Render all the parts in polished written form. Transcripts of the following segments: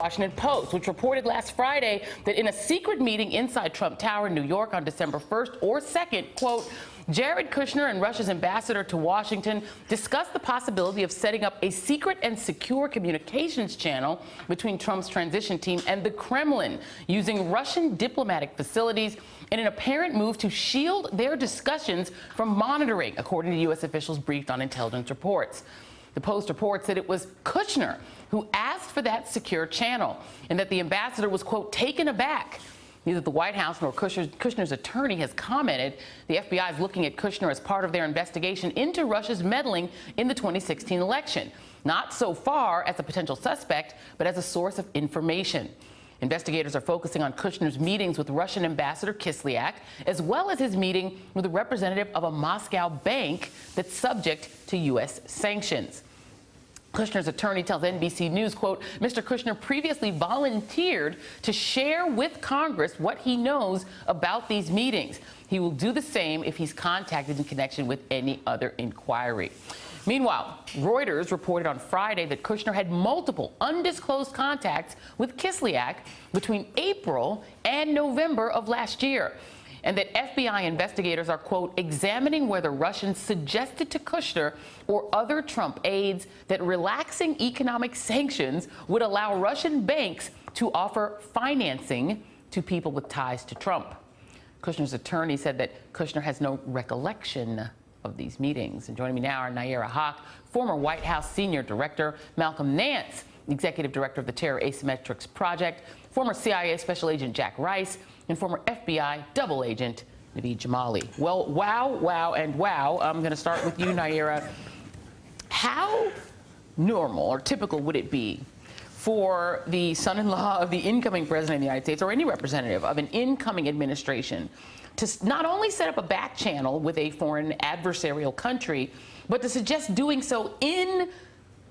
Washington Post, which reported last Friday that in a secret meeting inside Trump Tower in New York on December 1st or 2nd, quote, Jared Kushner and Russia's ambassador to Washington discussed the possibility of setting up a secret and secure communications channel between Trump's transition team and the Kremlin, using Russian diplomatic facilities in an apparent move to shield their discussions from monitoring, according to U.S. officials briefed on intelligence reports. The Post reports that it was Kushner who asked for that secure channel and that the ambassador was, quote, taken aback. Neither the White House nor Kushner's attorney has commented. The FBI is looking at Kushner as part of their investigation into Russia's meddling in the 2016 election, not so far as a potential suspect, but as a source of information. Investigators are focusing on Kushner's meetings with Russian Ambassador Kislyak, as well as his meeting with a representative of a Moscow bank that's subject to U.S. sanctions. Kushner's attorney tells NBC News, quote, Mr. Kushner previously volunteered to share with Congress what he knows about these meetings. He will do the same if he's contacted in connection with any other inquiry. Meanwhile, Reuters reported on Friday that Kushner had multiple undisclosed contacts with Kislyak between April and November of last year, and that FBI investigators are, quote, examining whether Russians suggested to Kushner or other Trump aides that relaxing economic sanctions would allow Russian banks to offer financing to people with ties to Trump. Kushner's attorney said that Kushner has no recollection of these meetings. And joining me now are Nayyera Haq, former White House senior director, Malcolm Nance, executive director of the Terror Asymmetrics Project, former CIA Special Agent Jack Rice, and former FBI double agent Naveed Jamali. Well, wow, and wow. I'm going to start with you, Nayyera. How normal or typical would it be for the son-in-law of the incoming president of the United States or any representative of an incoming administration to not only set up a back channel with a foreign adversarial country, but to suggest doing so in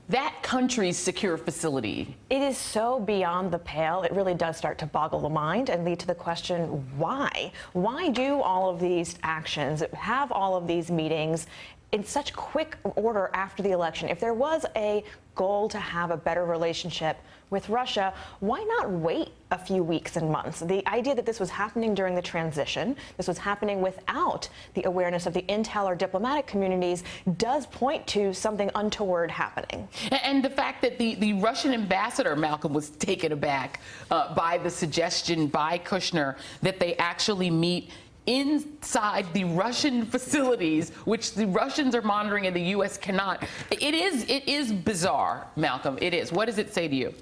that country's secure facility? It is so beyond the pale. It really does start to boggle the mind and lead to the question, why? Why do all of these actions, have all of these meetings in such quick order after the election? If there was a goal to have a better relationship with Russia, why not wait a few weeks and months? The idea that this was happening during the transition, this was happening without the awareness of the intel or diplomatic communities, does point to something untoward happening. And the fact that the Russian ambassador, Malcolm, was taken aback by the suggestion by Kushner that they actually meet inside the Russian facilities, which the Russians are monitoring and the U.S. cannot. It is bizarre, Malcolm. It is. What does it say to you?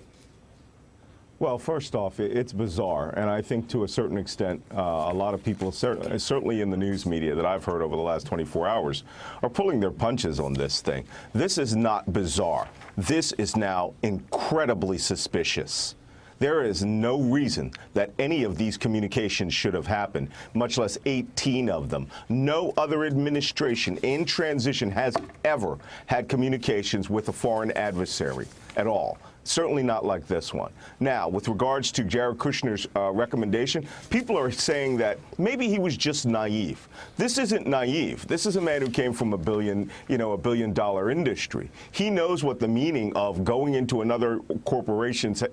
Well, first off, it's bizarre, and I think to a certain extent, a lot of people, certainly in the news media that I've heard over the last 24 hours, are pulling their punches on this thing. This is not bizarre. This is now incredibly suspicious. There is no reason that any of these communications should have happened, much less 18 of them. No other administration in transition has ever had communications with a foreign adversary at all. Certainly not like this one. Now, with regards to Jared Kushner's recommendation, people are saying that maybe he was just naive. This isn't naive. This is a man who came from a billion-dollar industry. He knows what the meaning of going into another corporation's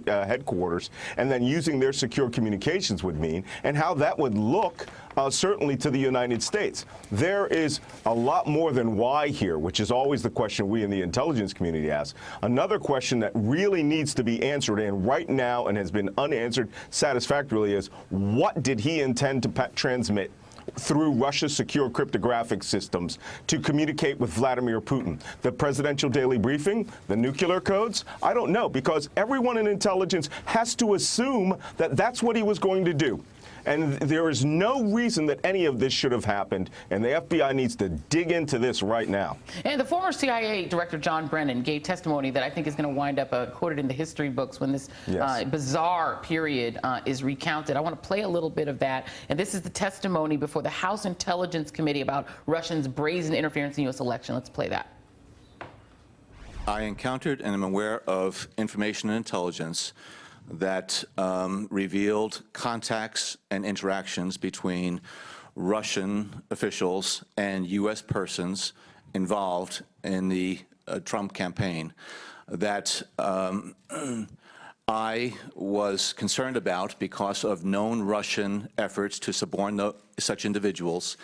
headquarters and then using their secure communications would mean, and how that would look certainly to the United States. There is a lot more than why here, which is always the question we in the intelligence community ask. Another question that really needs to be answered, and right now and has been unanswered satisfactorily, is what did he intend to transmit through Russia's secure cryptographic systems to communicate with Vladimir Putin? The presidential daily briefing, the nuclear codes? I don't know, because everyone in intelligence has to assume that that's what he was going to do. And there is no reason that any of this should have happened, and the FBI needs to dig into this right now. And the former CIA Director John Brennan gave testimony that I think is going to wind up quoted in the history books when this bizarre period is recounted. I want to play a little bit of that. And this is the testimony before the House Intelligence Committee about Russians' brazen interference in the U.S. election. Let's play that. I encountered and am aware of information and intelligence that revealed contacts and interactions between Russian officials and U.S. persons involved in the Trump campaign that I was concerned about because of known Russian efforts to suborn such individuals.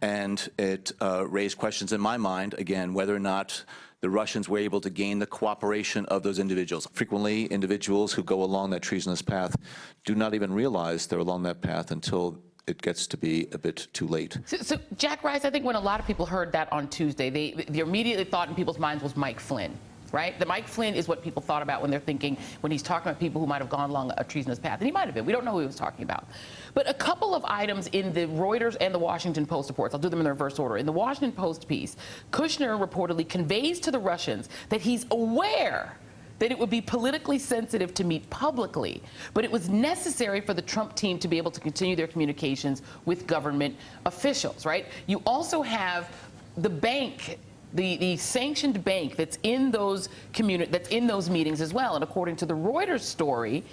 And it raised questions in my mind, again, whether or not the Russians were able to gain the cooperation of those individuals. Frequently, individuals who go along that treasonous path do not even realize they're along that path until it gets to be a bit too late. So Jack Rice, I think when a lot of people heard that on Tuesday, the immediate thought in people's minds was Mike Flynn. Right? The Mike Flynn is what people thought about when they're thinking, when he's talking about people who might have gone along a treasonous path. And he might have been. We don't know who he was talking about. But a couple of items in the Reuters and the Washington Post reports, I'll do them in the reverse order. In the Washington Post piece, Kushner reportedly conveys to the Russians that he's aware that it would be politically sensitive to meet publicly, but it was necessary for the Trump team to be able to continue their communications with government officials, right? You also have the bank, the sanctioned bank that's in those meetings as well. And according to the Reuters story,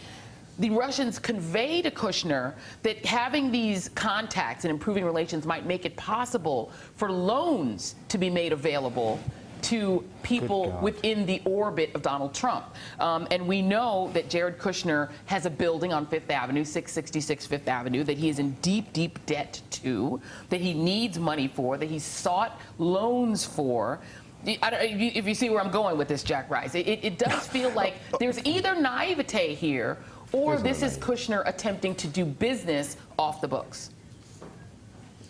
the Russians convey to Kushner that having these contacts and improving relations might make it possible for loans to be made available to people within the orbit of Donald Trump. And we know that Jared Kushner has a building on Fifth Avenue, 666 Fifth Avenue, that he is in deep, deep debt to, that he needs money for, that he's sought loans for. If you see where I'm going with this, Jack Rice, it does feel like there's either naivete here or this is Kushner attempting to do business off the books.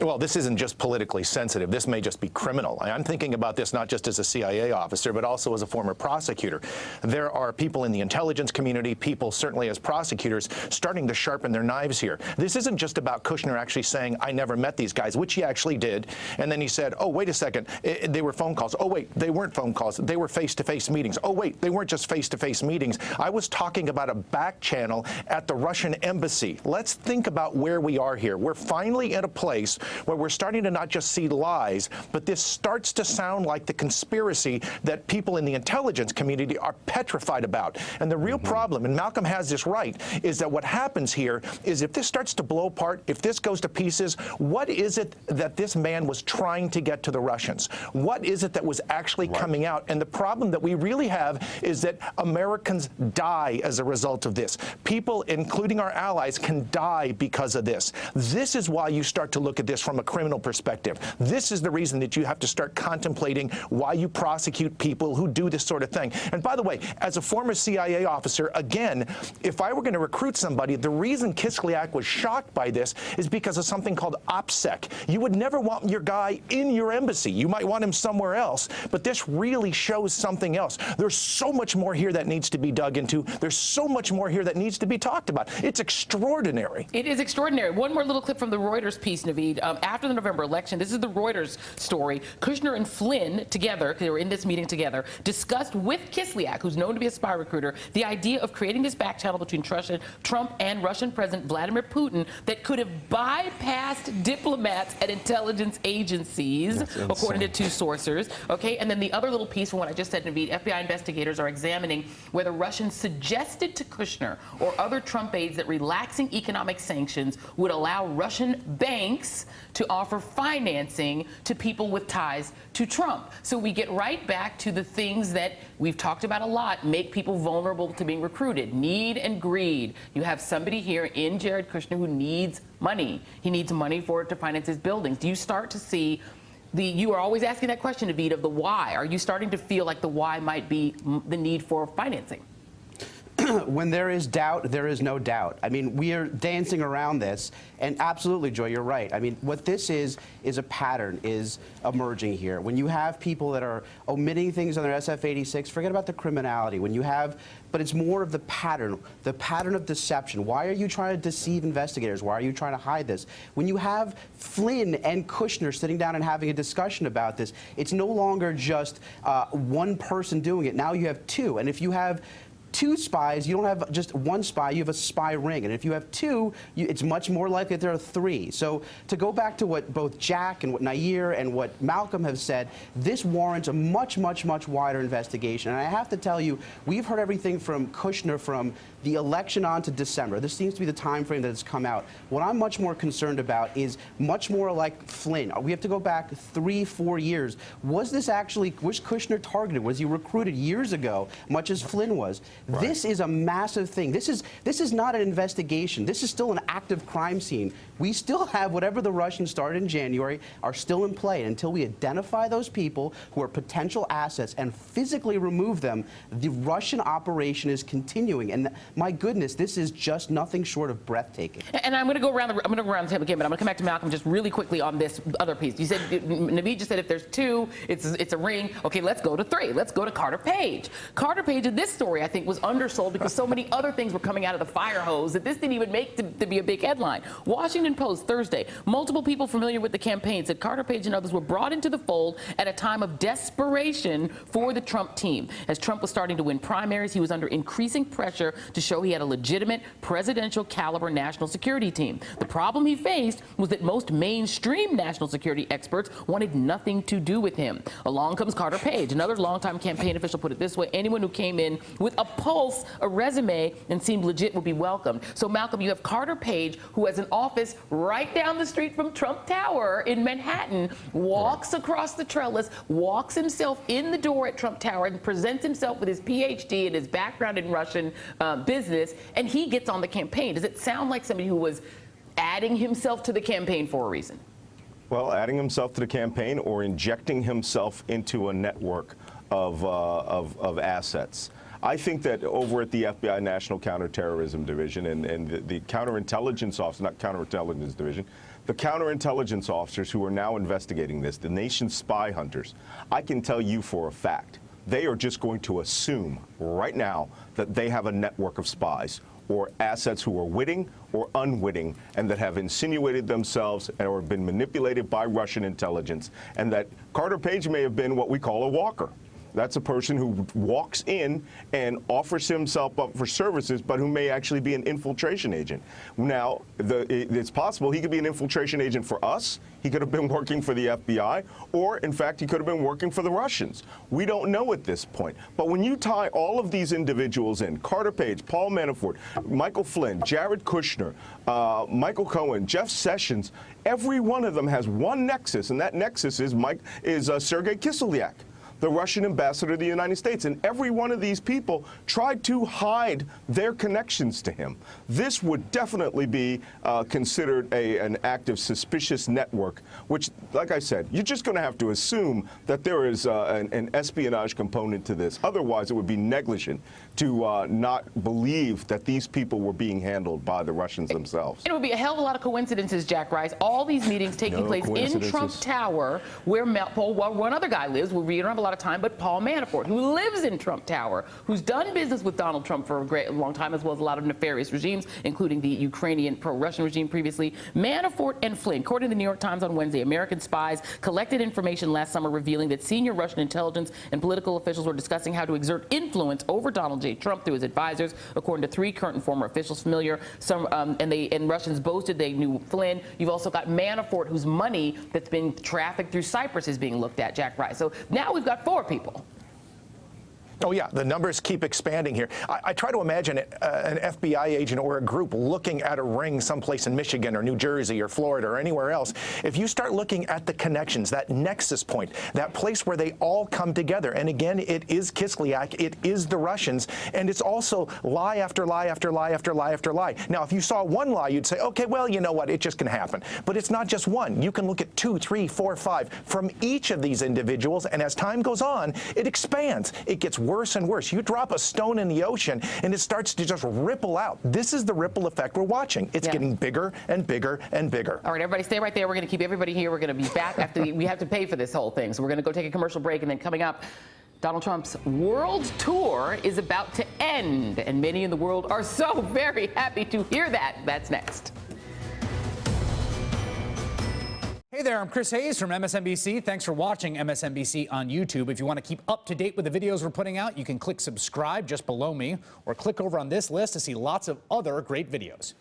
Well, this isn't just politically sensitive. This may just be criminal. I'm thinking about this not just as a CIA officer, but also as a former prosecutor. There are people in the intelligence community, people certainly as prosecutors, starting to sharpen their knives here. This isn't just about Kushner actually saying, I never met these guys, which he actually did. And then he said, oh, wait a second, they were phone calls. Oh, wait, they weren't phone calls. They were face-to-face meetings. Oh, wait, they weren't just face-to-face meetings. I was talking about a back channel at the Russian embassy. Let's think about where we are here. We're finally at a place where we're starting to not just see lies, but this starts to sound like the conspiracy that people in the intelligence community are petrified about. And the real problem, and Malcolm has this right, is that what happens here is if this starts to blow apart, if this goes to pieces, what is it that this man was trying to get to the Russians? What is it that was actually coming out? And the problem that we really have is that Americans die as a result of this. People, including our allies, can die because of this. This is why you start to look at this from a criminal perspective. This is the reason that you have to start contemplating why you prosecute people who do this sort of thing. And by the way, as a former CIA officer, again, if I were going to recruit somebody, the reason Kislyak was shocked by this is because of something called OPSEC. You would never want your guy in your embassy. You might want him somewhere else, but this really shows something else. There's so much more here that needs to be dug into. There's so much more here that needs to be talked about. It's extraordinary. It is extraordinary. One more little clip from the Reuters piece, Naveed. After the November election, this is the Reuters story, Kushner and Flynn together, they were in this meeting together, discussed with Kislyak, who's known to be a spy recruiter, the idea of creating this back channel between Trump and Russian President Vladimir Putin that could have bypassed diplomats at intelligence agencies, according to two sources. Okay, and then the other little piece from what I just said, Naveed, FBI investigators are examining whether Russians suggested to Kushner or other Trump aides that relaxing economic sanctions would allow Russian banks to offer financing to people with ties to Trump. So we get right back to the things that we've talked about a lot, make people vulnerable to being recruited. Need and greed. You have somebody here in Jared Kushner who needs money. He needs money for it to finance his buildings. Do you start to see you are always asking that question, Naveed, of the why. Are you starting to feel like the why might be the need for financing? When there is doubt, there is no doubt. I mean, we are dancing around this, and absolutely, Joy, you're right. I mean, what this is a pattern is emerging here. When you have people that are omitting things on their SF-86, forget about the criminality. When you have, but it's more of the pattern of deception. Why are you trying to deceive investigators? Why are you trying to hide this? When you have Flynn and Kushner sitting down and having a discussion about this, it's no longer just one person doing it. Now you have two, and if you have two spies, you don't have just one spy, you have a spy ring. And if you have two, it's much more likely that there are three. So to go back to what both Jack and what Nair and what Malcolm have said, this warrants a much, much, much wider investigation. And I have to tell you, we've heard everything from Kushner from the election on to December, this seems to be the time frame that has come out. What I'm much more concerned about is much more like Flynn. We have to go back 3-4 years. Was Kushner targeted? Was he recruited years ago, much as Flynn was? Right. This is a massive thing. This is not an investigation. This is still an active crime scene. We still have whatever the Russians started in January are still in play. Until we identify those people who are potential assets and physically remove them, the Russian operation is continuing. And my goodness, this is just nothing short of breathtaking. And I'm going to go around the table again, but I'm going to come back to Malcolm just really quickly on this other piece. You said, Naveed just said if there's 2, it's a ring. Okay, let's go to 3. Let's go to Carter Page. Carter Page in this story, I think, was undersold because so many other things were coming out of the fire hose that this didn't even make to be a big headline. Washington Post Thursday, multiple people familiar with the campaign said Carter Page and others were brought into the fold at a time of desperation for the Trump team. As Trump was starting to win primaries, he was under increasing pressure to show he had a legitimate presidential caliber national security team. The problem he faced was that most mainstream national security experts wanted nothing to do with him. Along comes Carter Page. Another longtime campaign official put it this way: anyone who came in with a pulse, a resume, and seemed legit would be welcomed. So Malcolm, you have Carter Page, who has an office right down the street from Trump Tower in Manhattan, walks across the trellis, walks himself in the door at Trump Tower and presents himself with his PhD and his background in Russian business, and he gets on the campaign. Does it sound like somebody who was adding himself to the campaign for a reason? Well, adding himself to the campaign or injecting himself into a network of assets. I think that over at the FBI National Counterterrorism Division and the counterintelligence office, not counterintelligence division, the counterintelligence officers who are now investigating this, the nation's spy hunters, I can tell you for a fact, they are just going to assume right now that they have a network of spies or assets who are witting or unwitting and that have insinuated themselves or have been manipulated by Russian intelligence, and that Carter Page may have been what we call a walker. That's a person who walks in and offers himself up for services, but who may actually be an infiltration agent. Now, it's possible he could be an infiltration agent for us. He could have been working for the FBI, or, in fact, he could have been working for the Russians. We don't know at this point. But when you tie all of these individuals in, Carter Page, Paul Manafort, Michael Flynn, Jared Kushner, Michael Cohen, Jeff Sessions, every one of them has one nexus, and that nexus is Sergei Kislyak, the Russian ambassador to the United States. And every one of these people tried to hide their connections to him. This would definitely be considered an active suspicious network, which, like I said, you're just going to have to assume that there is an espionage component to this. Otherwise, it would be negligent to not believe that these people were being handled by the Russians themselves. It would be a hell of a lot of coincidences, Jack Rice. All these meetings taking place in Trump Tower, where one other guy lives. We don't have a lot of time, but Paul Manafort, who lives in Trump Tower, who's done business with Donald Trump for a long time, as well as a lot of nefarious regimes, including the Ukrainian pro-Russian regime previously. Manafort and Flynn, according to the New York Times on Wednesday, American spies collected information last summer revealing that senior Russian intelligence and political officials were discussing how to exert influence over Donald J. Trump through his advisors, according to 3 current and former officials familiar. And Russians boasted they knew Flynn. You've also got Manafort, whose money that's been trafficked through Cyprus is being looked at, Jack Rice. So now we've got 4 people. Oh, yeah, the numbers keep expanding here. I try to imagine an FBI agent or a group looking at a ring someplace in Michigan or New Jersey or Florida or anywhere else. If you start looking at the connections, that nexus point, that place where they all come together, and again, it is Kislyak, it is the Russians, and it's also lie after lie after lie after lie after lie. Now, if you saw one lie, you'd say, okay, well, you know what, it just can happen. But it's not just one. You can look at 2, 3, 4, 5 from each of these individuals, and as time goes on, it expands. It gets worse and worse. You drop a stone in the ocean and it starts to just ripple out. This is the ripple effect we're watching. It's getting bigger and bigger and bigger. All right, everybody stay right there. We're going to keep everybody here. We're going to be back after we have to pay for this whole thing. So we're going to go take a commercial break, and then coming up, Donald Trump's world tour is about to end, and many in the world are so very happy to hear that. That's next. Hey there, I'm Chris Hayes from MSNBC. Thanks for watching MSNBC on YouTube. If you want to keep up to date with the videos we're putting out, you can click subscribe just below me, or click over on this list to see lots of other great videos.